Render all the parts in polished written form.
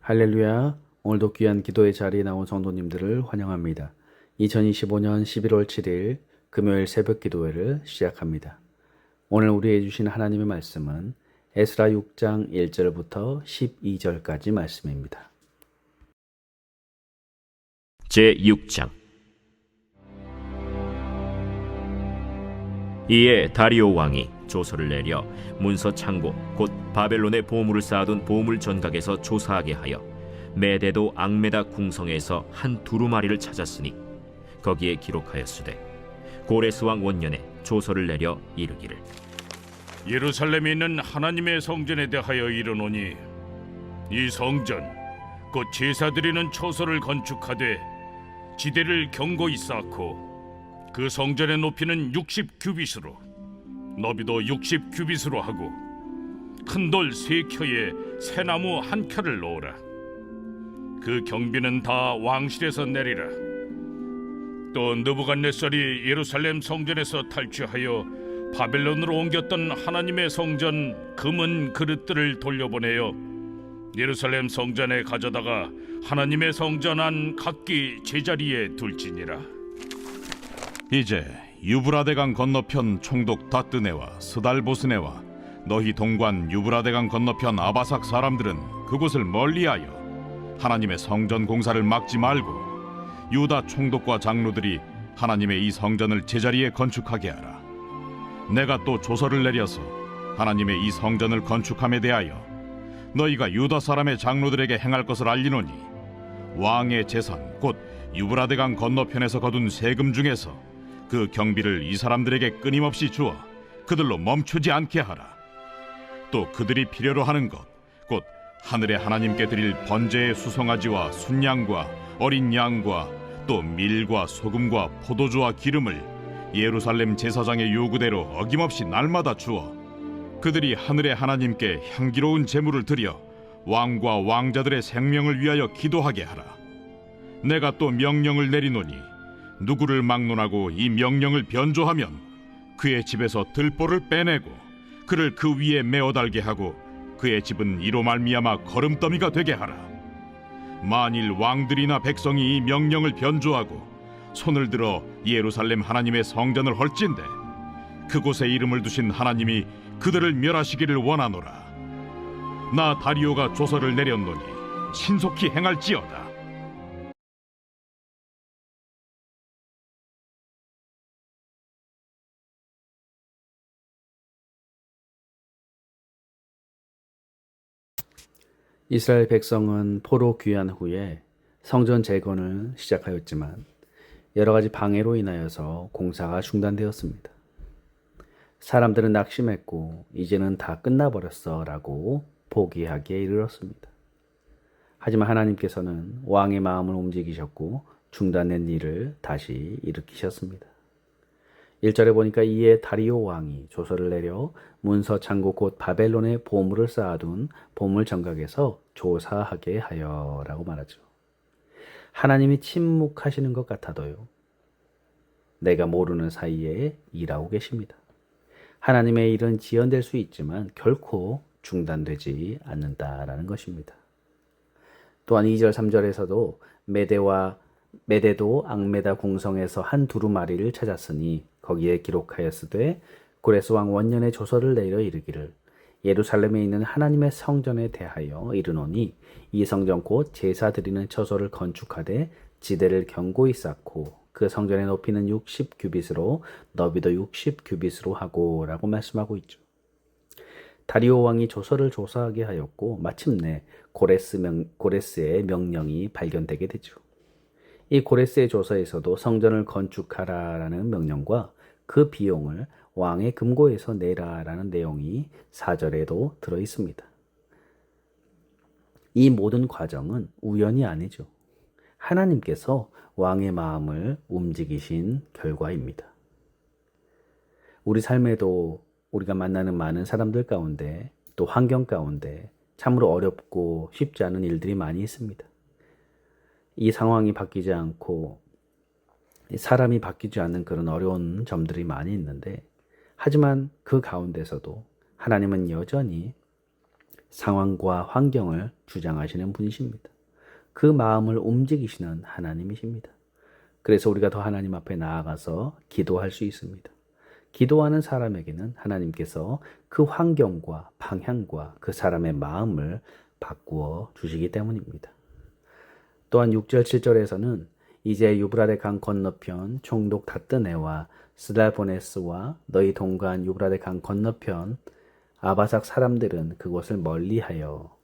할렐루야. 오늘도 귀한 기도의 자리에 나온 성도님들을 환영합니다. 2025년 11월 7일 금요일 새벽 기도회를 시작합니다. 오늘 우리에게 주신 하나님의 말씀은 에스라 6장 1절부터 12절까지 말씀입니다. 제6장. 이에 다리오 왕이 조서를 내려 문서 창고 곧 바벨론의 보물을 쌓아둔 보물 전각에서 조사하게 하여 메데도 앙메다 궁성에서 한 두루마리를 찾았으니 거기에 기록하였으되 고레스 왕 원년에 조서를 내려 이르기를 예루살렘에 있는 하나님의 성전에 대하여 이르노니 이 성전 곧 제사드리는 처소를 건축하되 지대를 견고히 쌓고 그 성전의 높이는 60규빗으로 너비도 60규빗으로 하고 큰 돌 3켜에 새나무 1켜를 놓으라. 그 경비는 다 왕실에서 내리라. 또 느부갓네살이 예루살렘 성전에서 탈취하여 바벨론으로 옮겼던 하나님의 성전 금은 그릇들을 돌려보내어 예루살렘 성전에 가져다가 하나님의 성전 안 각기 제자리에 둘지니라. 이제 유브라데강 건너편 총독 다뜨네와 스달보스네와 너희 동관 유브라데강 건너편 아바삭 사람들은 그곳을 멀리하여 하나님의 성전 공사를 막지 말고 유다 총독과 장로들이 하나님의 이 성전을 제자리에 건축하게 하라. 내가 또 조서를 내려서 하나님의 이 성전을 건축함에 대하여 너희가 유다 사람의 장로들에게 행할 것을 알리노니 왕의 재산 곧 유브라데강 건너편에서 거둔 세금 중에서 그 경비를 이 사람들에게 끊임없이 주어 그들로 멈추지 않게 하라. 또 그들이 필요로 하는 것 곧 하늘의 하나님께 드릴 번제의 수송아지와 순양과 어린 양과 또 밀과 소금과 포도주와 기름을 예루살렘 제사장의 요구대로 어김없이 날마다 주어 그들이 하늘의 하나님께 향기로운 제물을 드려 왕과 왕자들의 생명을 위하여 기도하게 하라. 내가 또 명령을 내리노니 누구를 막론하고 이 명령을 변조하면 그의 집에서 들보를 빼내고 그를 그 위에 메어 달게 하고 그의 집은 이로 말미암아 거름더미가 되게 하라. 만일 왕들이나 백성이 이 명령을 변조하고 손을 들어 예루살렘 하나님의 성전을 헐진대 그곳에 이름을 두신 하나님이 그들을 멸하시기를 원하노라. 나 다리오가 조서를 내렸노니 신속히 행할지어다. 이스라엘 백성은 포로 귀환 후에 성전 재건을 시작하였지만 여러 가지 방해로 인하여서 공사가 중단되었습니다. 사람들은 낙심했고 이제는 다 끝나버렸어 라고 포기하기에 이르렀습니다. 하지만 하나님께서는 왕의 마음을 움직이셨고 중단된 일을 다시 일으키셨습니다. 1절에 보니까 이에 다리오 왕이 조서를 내려 문서 창고 곧 바벨론의 보물을 쌓아둔 보물 정각에서 조사하게 하여 라고 말하죠. 하나님이 침묵하시는 것 같아도요, 내가 모르는 사이에 일하고 계십니다. 하나님의 일은 지연될 수 있지만 결코 중단되지 않는다라는 것입니다. 또한 2절 3절에서도 메데도 앙메다 궁성에서 한 두루마리를 찾았으니 거기에 기록하였으되 고레스 왕 원년에 조서를 내려 이르기를 예루살렘에 있는 하나님의 성전에 대하여 이르노니 이 성전 곧 제사 드리는 처소를 건축하되 지대를 견고히 쌓고 그 성전의 높이는 60규빗으로 너비도 60규빗으로 하고 라고 말씀하고 있죠. 다리오 왕이 조서를 조사하게 하였고 마침내 고레스의 명령이 발견되게 되죠. 이 고레스의 조서에서도 성전을 건축하라라는 명령과 그 비용을 왕의 금고에서 내라라는 내용이 4절에도 들어 있습니다. 이 모든 과정은 우연이 아니죠. 하나님께서 왕의 마음을 움직이신 결과입니다. 우리 삶에도 우리가 만나는 많은 사람들 가운데 또 환경 가운데 참으로 어렵고 쉽지 않은 일들이 많이 있습니다. 이 상황이 바뀌지 않고 사람이 바뀌지 않는 그런 어려운 점들이 많이 있는데 하지만 그 가운데서도 하나님은 여전히 상황과 환경을 주장하시는 분이십니다. 그 마음을 움직이시는 하나님이십니다. 그래서 우리가 더 하나님 앞에 나아가서 기도할 수 있습니다. 기도하는 사람에게는 하나님께서 그 환경과 방향과 그 사람의 마음을 바꾸어 주시기 때문입니다. 또한 6절 7절에서는 이제 유브라데 강 건너편 총독 다뜨네와 스달보네스와 너희 동간 유브라데 강 건너편 아바삭 사람들은 그곳을 멀리하여,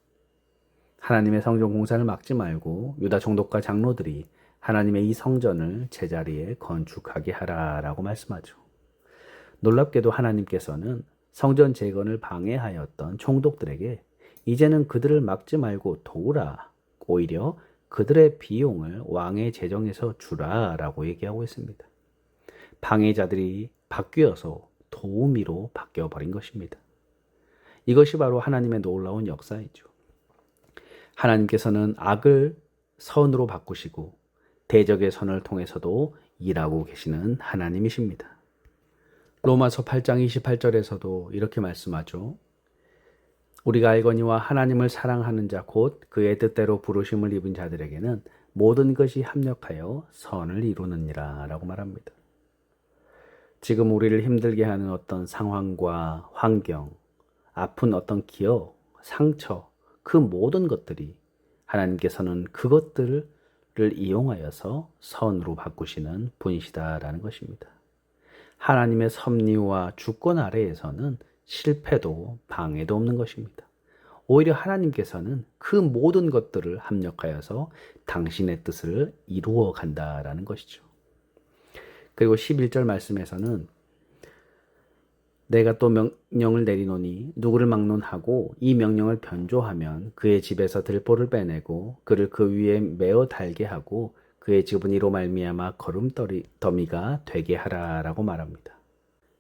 하나님의 성전 공사를 막지 말고 유다 총독과 장로들이 하나님의 이 성전을 제자리에 건축하게 하라라고 말씀하죠. 놀랍게도 하나님께서는 성전 재건을 방해하였던 총독들에게 이제는 그들을 막지 말고 도우라, 오히려 그들의 비용을 왕의 재정에서 주라라고 얘기하고 있습니다. 방해자들이 바뀌어서 도우미로 바뀌어버린 것입니다. 이것이 바로 하나님의 놀라운 역사이죠. 하나님께서는 악을 선으로 바꾸시고 대적의 선을 통해서도 일하고 계시는 하나님이십니다. 로마서 8장 28절에서도 이렇게 말씀하죠. 우리가 알거니와 하나님을 사랑하는 자 곧 그의 뜻대로 부르심을 입은 자들에게는 모든 것이 합력하여 선을 이루느니라 라고 말합니다. 지금 우리를 힘들게 하는 어떤 상황과 환경, 아픈 어떤 기억, 상처, 그 모든 것들이 하나님께서는 그것들을 이용하여서 선으로 바꾸시는 분이시다라는 것입니다. 하나님의 섭리와 주권 아래에서는 실패도 방해도 없는 것입니다. 오히려 하나님께서는 그 모든 것들을 합력하여서 당신의 뜻을 이루어 간다라는 것이죠. 그리고 11절 말씀에서는 내가 또 명령을 내리노니 누구를 막론하고 이 명령을 변조하면 그의 집에서 들보를 빼내고 그를 그 위에 메어 달게 하고 그의 집은 이로 말미암아 거름더미가 되게 하라라고 말합니다.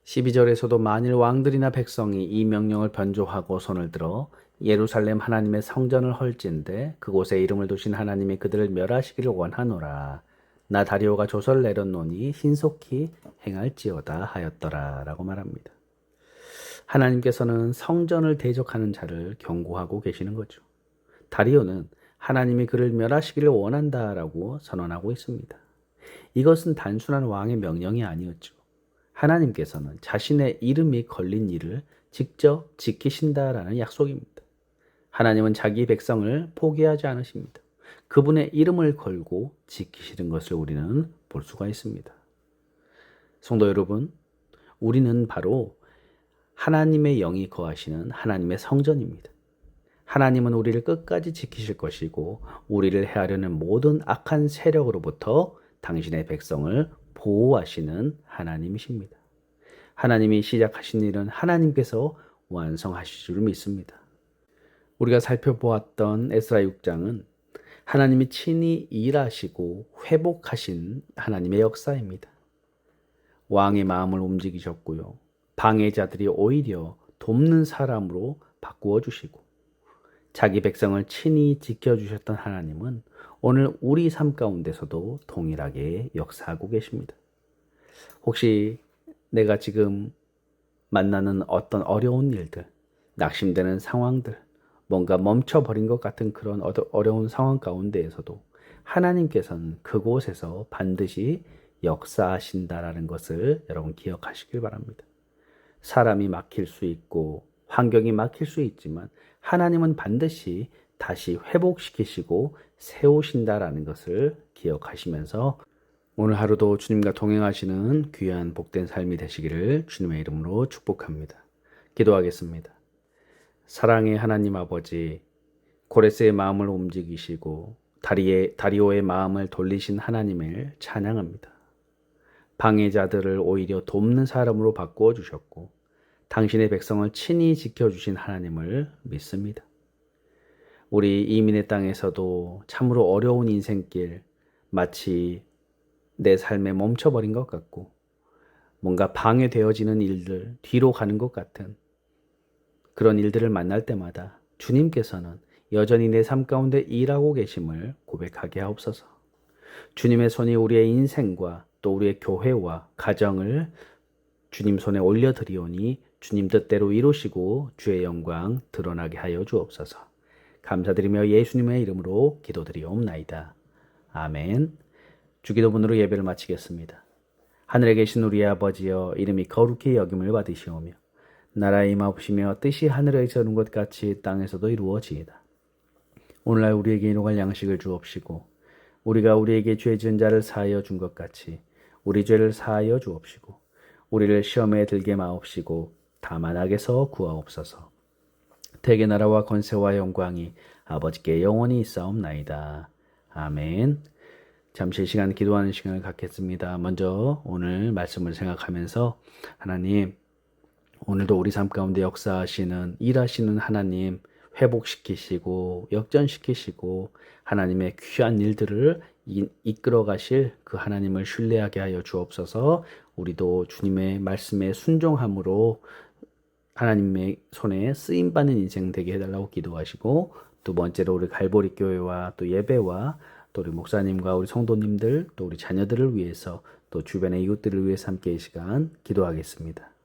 12절에서도 만일 왕들이나 백성이 이 명령을 변조하고 손을 들어 예루살렘 하나님의 성전을 헐진데 그곳에 이름을 두신 하나님이 그들을 멸하시기를 원하노라. 나 다리오가 조서를 내렸노니 신속히 행할지어다 하였더라 라고 말합니다. 하나님께서는 성전을 대적하는 자를 경고하고 계시는 거죠. 다리오는 하나님이 그를 멸하시기를 원한다라고 선언하고 있습니다. 이것은 단순한 왕의 명령이 아니었죠. 하나님께서는 자신의 이름이 걸린 일을 직접 지키신다라는 약속입니다. 하나님은 자기 백성을 포기하지 않으십니다. 그분의 이름을 걸고 지키시는 것을 우리는 볼 수가 있습니다. 성도 여러분, 우리는 바로 하나님의 영이 거하시는 하나님의 성전입니다. 하나님은 우리를 끝까지 지키실 것이고 우리를 해하려는 모든 악한 세력으로부터 당신의 백성을 보호하시는 하나님이십니다. 하나님이 시작하신 일은 하나님께서 완성하실 줄 믿습니다. 우리가 살펴보았던 에스라 6장은 하나님이 친히 일하시고 회복하신 하나님의 역사입니다. 왕의 마음을 움직이셨고요. 방해자들이 오히려 돕는 사람으로 바꾸어 주시고 자기 백성을 친히 지켜주셨던 하나님은 오늘 우리 삶 가운데서도 동일하게 역사하고 계십니다. 혹시 내가 지금 만나는 어떤 어려운 일들, 낙심되는 상황들, 뭔가 멈춰버린 것 같은 그런 어려운 상황 가운데에서도 하나님께서는 그곳에서 반드시 역사하신다라는 것을 여러분 기억하시길 바랍니다. 사람이 막힐 수 있고 환경이 막힐 수 있지만 하나님은 반드시 다시 회복시키시고 세우신다라는 것을 기억하시면서 오늘 하루도 주님과 동행하시는 귀한 복된 삶이 되시기를 주님의 이름으로 축복합니다. 기도하겠습니다. 사랑의 하나님 아버지, 고레스의 마음을 움직이시고 다리오의 마음을 돌리신 하나님을 찬양합니다. 방해자들을 오히려 돕는 사람으로 바꾸어 주셨고 당신의 백성을 친히 지켜주신 하나님을 믿습니다. 우리 이민의 땅에서도 참으로 어려운 인생길, 마치 내 삶에 멈춰버린 것 같고 뭔가 방해되어지는 일들, 뒤로 가는 것 같은 그런 일들을 만날 때마다 주님께서는 여전히 내 삶 가운데 일하고 계심을 고백하게 하옵소서. 주님의 손이 우리의 인생과 또 우리의 교회와 가정을 주님 손에 올려드리오니 주님 뜻대로 이루시고 주의 영광 드러나게 하여 주옵소서. 감사드리며 예수님의 이름으로 기도드리옵나이다. 아멘. 주기도문으로 예배를 마치겠습니다. 하늘에 계신 우리 아버지여, 이름이 거룩히 여김을 받으시오며 나라에 임하옵시며 뜻이 하늘에서 이루는 것 같이 땅에서도 이루어지이다. 오늘날 우리에게 일용할 양식을 주옵시고 우리가 우리에게 죄 지은 자를 사하여 준 것 같이 우리 죄를 사하여 주옵시고 우리를 시험에 들게 마옵시고 다만 악에서 구하옵소서. 대개 나라와 권세와 영광이 아버지께 영원히 있사옵나이다. 아멘. 잠시 시간 기도하는 시간을 갖겠습니다. 먼저 오늘 말씀을 생각하면서 하나님, 오늘도 우리 삶 가운데 역사하시는 일하시는 하나님 회복시키시고 역전시키시고 하나님의 귀한 일들을 이끌어 가실 그 하나님을 신뢰하게 하여 주옵소서. 우리도 주님의 말씀에 순종함으로 하나님의 손에 쓰임받는 인생 되게 해달라고 기도하시고, 두 번째로 우리 갈보리 교회와 또 예배와 또 우리 목사님과 우리 성도님들 또 우리 자녀들을 위해서 또 주변의 이웃들을 위해서 함께 이 시간 기도하겠습니다.